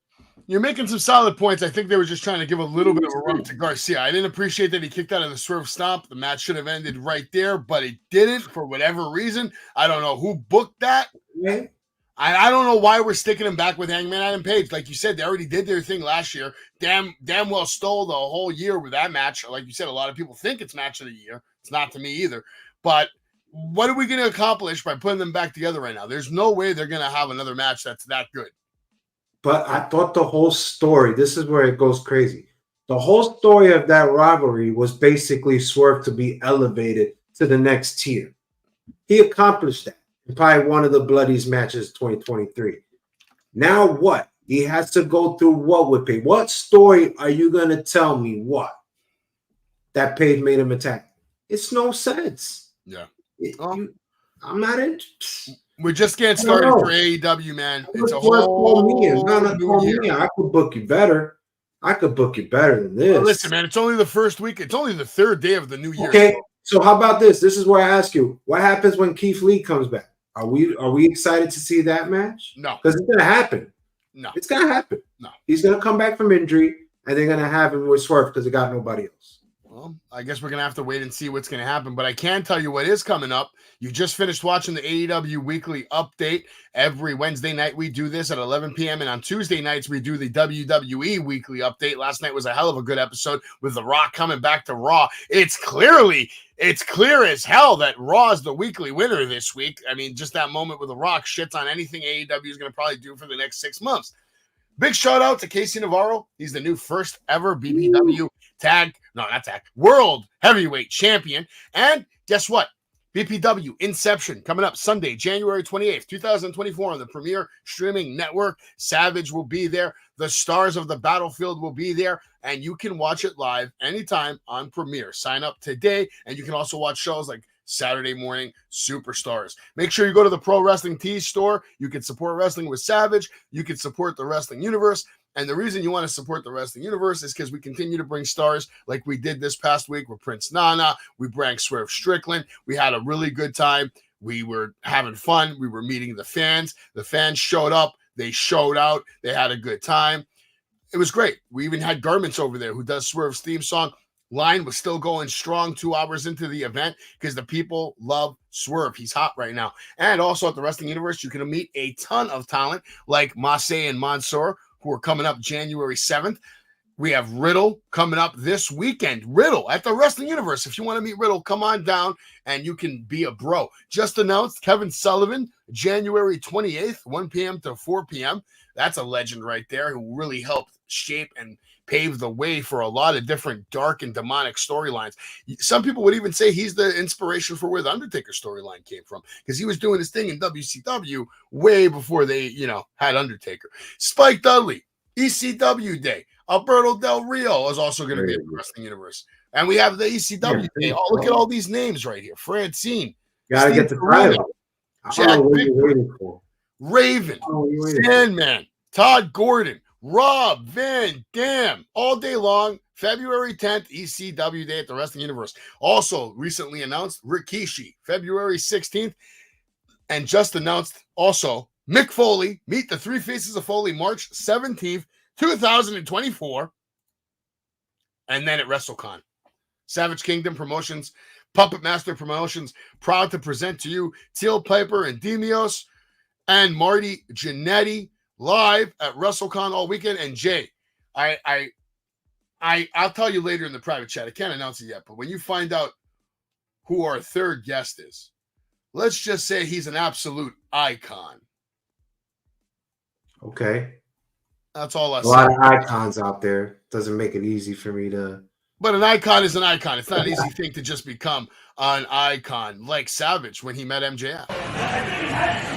You're making some solid points. I think they were just trying to give a little bit of a run to Garcia. I didn't appreciate that he kicked out of the swerve stomp. The match should have ended right there, but it didn't for whatever reason. I don't know who booked that.
Yeah.
I don't know why we're sticking him back with Hangman Adam Page. Like you said, they already did their thing last year. Damn well stole the whole year with that match. Like you said, a lot of people think it's match of the year. It's not to me either. But what are we going to accomplish by putting them back together right now? There's no way they're going to have another match that's that good.
But I thought the whole story, this is where it goes crazy. The whole story of that rivalry was basically Swerve to be elevated to the next tier. He accomplished that in probably one of the bloodiest matches 2023. Now what? He has to go through what with Page? What story are you going to tell me what? That Page made him attack. It's no sense.
Yeah.
I'm not interested.
We're just getting started for AEW, man. It's a whole new year.
I could book you better. I could book you better than this.
Well, listen, man, it's only the first week. It's only the third day of the new year.
Okay, so how about this? This is where I ask you, what happens when Keith Lee comes back? Are we excited to see that match?
No.
Because it's going to happen.
No.
It's going to happen.
No.
He's going to come back from injury, and they're going to have him with Swerve because they got nobody else.
Well, I guess we're going to have to wait and see what's going to happen. But I can tell you what is coming up. You just finished watching the AEW Weekly Update. Every Wednesday night we do this at 11 p.m. And on Tuesday nights we do the WWE Weekly Update. Last night was a hell of a good episode with The Rock coming back to Raw. It's clear as hell that Raw is the weekly winner this week. I mean, just that moment with The Rock shits on anything AEW is going to probably do for the next 6 months. Big shout out to Casey Navarro. He's the new first ever BPW World Heavyweight Champion. And guess what? BPW Inception coming up Sunday, January 28th, 2024 on the Premier Streaming Network. Savage will be there. The stars of the battlefield will be there. And you can watch it live anytime on Premier. Sign up today. And you can also watch shows like Saturday Morning Superstars. Make sure you go to the Pro Wrestling Tees store. You can support Wrestling with Savage. You can support the Wrestling Universe. And the reason you want to support the Wrestling Universe is because we continue to bring stars like we did this past week with Prince Nana. We brought Swerve Strickland. We had a really good time. We were having fun. We were meeting the fans. The fans showed up. They showed out. They had a good time. It was great. We even had Garments over there who does Swerve's theme song. Line was still going strong 2 hours into the event because the people love Swerve. He's hot right now. And also at the Wrestling Universe, you can meet a ton of talent like Massey and Mansoor, who are coming up January 7th. We have Riddle coming up this weekend. Riddle at the Wrestling Universe. If you want to meet Riddle, come on down and you can be a bro. Just announced Kevin Sullivan, January 28th, 1 p.m. to 4 p.m. That's a legend right there who really helped shape and pave the way for a lot of different dark and demonic storylines. Some people would even say he's the inspiration for where the Undertaker storyline came from because he was doing his thing in WCW way before they, had Undertaker. Spike Dudley, ECW Day. Alberto Del Rio is also going to be in the Wrestling Universe. And we have the ECW Day. Oh, look at all these names right here. Francine.
Gotta get the title.
Jack Raven. Sandman. Todd Gordon. Rob Van Dam, all day long, February 10th, ECW Day at the Wrestling Universe. Also recently announced Rikishi, February 16th, and just announced also Mick Foley, Meet the Three Faces of Foley, March 17th, 2024, and then at WrestleCon. Savage Kingdom Promotions, Puppet Master Promotions, proud to present to you Teal Piper and Demios and Marty Jannetty, live at WrestleCon all weekend. And Jay, I'll tell you later in the private chat. I can't announce it yet, but when you find out who our third guest is, let's just say he's an absolute icon.
Okay.
That's all I say.
A lot of icons out there. Doesn't make it easy for me to.
But an icon is an icon. It's not an easy thing to just become an icon like Savage when he met MJF.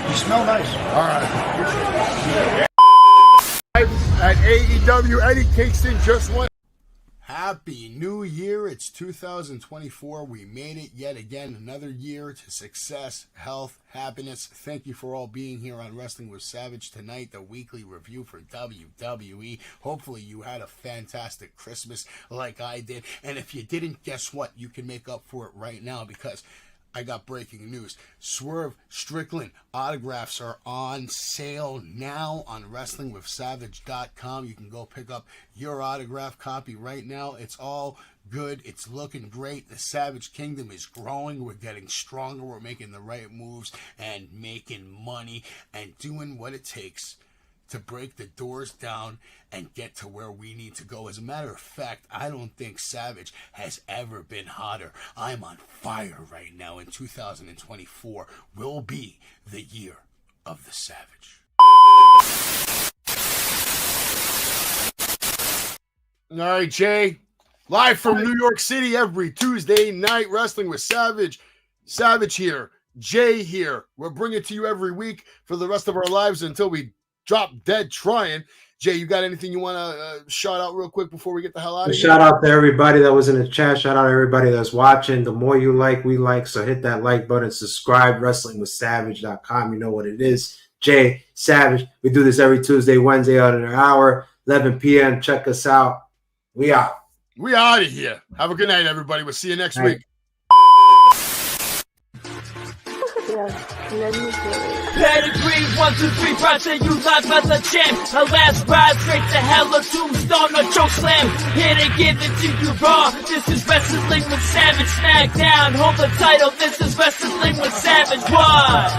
You smell nice.
All right. At AEW, Eddie Kingston just won. Happy New Year. It's 2024. We made it yet again. Another year to success, health, happiness. Thank you for all being here on Wrestling with Savage tonight, the weekly review for WWE. Hopefully you had a fantastic Christmas like I did. And if you didn't, guess what? You can make up for it right now because I got breaking news. Swerve Strickland autographs are on sale now on wrestlingwithsavage.com. You can go pick up your autograph copy right now. It's all good. It's looking great. The Savage Kingdom is growing. We're getting stronger. We're making the right moves and making money and doing what it takes to break the doors down and get to where we need to go. As a matter of fact, I don't think Savage has ever been hotter. I'm on fire right now, and 2024 will be the year of the Savage. All right, Jay. Live from New York City every Tuesday night, Wrestling with Savage. Savage here. Jay here. We'll bring it to you every week for the rest of our lives until we drop dead trying. Jay, you got anything you want to shout out real quick before we get the hell out of here?
Shout out to everybody that was in the chat. Shout out to everybody that's watching. The more you like, we like. So hit that like button. Subscribe. wrestlingwithsavage.com. You know what it is. Jay Savage. We do this every Tuesday, Wednesday out in an hour, 11 p.m. Check us out. We out.
We out of here. Have a good night, everybody. We'll see you next week.
Yeah, let me hear it.
Pedigree, 1, 2, 3, project you live as a champ. A last ride straight to hell, a tombstone, a choke slam. Here to give it to you raw. This is Wrestling with Savage. SmackDown, hold the title. This is Wrestling with Savage. What?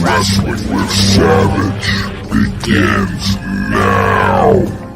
Wrestling with Savage begins now.